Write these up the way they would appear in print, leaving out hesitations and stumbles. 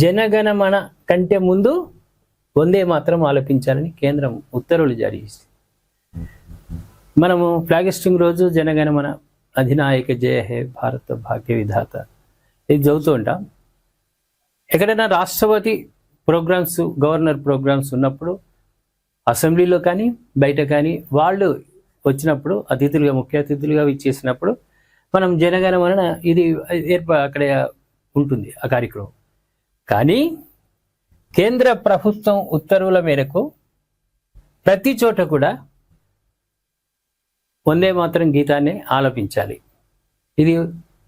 జనగణమన కంటే ముందు వందే మాత్రం ఆలపించాలని కేంద్రం ఉత్తర్వులు జారీ చేసింది. మనము ఫ్లాగ్ రోజు జనగణమన అధినాయక జయ హే భారత భాగ్య విధాత ఇది చదువుతూ ఉంటాం. ఎక్కడైనా రాష్ట్రపతి ప్రోగ్రామ్స్, గవర్నర్ ప్రోగ్రామ్స్ ఉన్నప్పుడు అసెంబ్లీలో కానీ బయట కానీ వాళ్ళు వచ్చినప్పుడు అతిథులుగా, ముఖ్య అతిథులుగా ఇచ్చేసినప్పుడు మనం జనగణమన ఇది అక్కడ ఉంటుంది ఆ కార్యక్రమం. కానీ కేంద్ర ప్రభుత్వం ఉత్తర్వుల మేరకు ప్రతి చోట కూడా వందే మాత్రం గీతాన్ని ఆలపించాలి. ఇది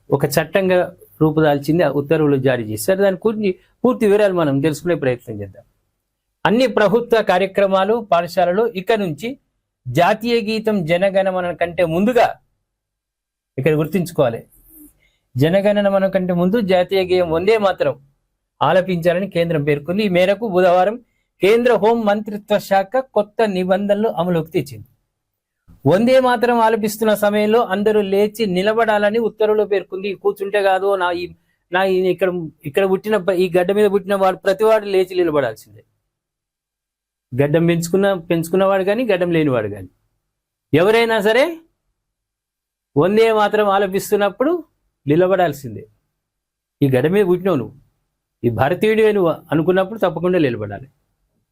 ఒక చట్టంగా రూపుదాల్చింది, ఉత్తర్వులు జారీ చేశారు. దాని గురించి పూర్తి వివరాలు మనం తెలుసుకునే ప్రయత్నం చేద్దాం. అన్ని ప్రభుత్వ కార్యక్రమాలు, పాఠశాలలు ఇక నుంచి జాతీయ గీతం జనగణమన కంటే ముందుగా, ఇక్కడ గుర్తుంచుకోవాలి, జనగణమన కంటే ముందు జాతీయ గీతం వందే మాత్రం ఆలపించాలని కేంద్రం పేర్కొంది. ఈ మేరకు బుధవారం కేంద్ర హోం మంత్రిత్వ శాఖ కొత్త నిబంధనలు అమలుకి తెచ్చింది. వందే మాత్రం ఆలపిస్తున్న సమయంలో అందరూ లేచి నిలబడాలని ఉత్తర్వులు పేర్కొంది. కూర్చుంటే కాదు, నా ఇక్కడ పుట్టిన, ఈ గడ్డ మీద పుట్టిన వాడు ప్రతివాడు లేచి నిలబడాల్సిందే. గడ్డం పెంచుకున్నవాడు కానీ గడ్డం లేనివాడు కానీ ఎవరైనా సరే వందే మాత్రం ఆలపిస్తున్నప్పుడు నిలబడాల్సిందే. ఈ గడ్డ మీద పుట్టినావు నువ్వు, ఈ భారతీయుడివే నువ్వు అనుకున్నప్పుడు తప్పకుండా నిలబడాలి.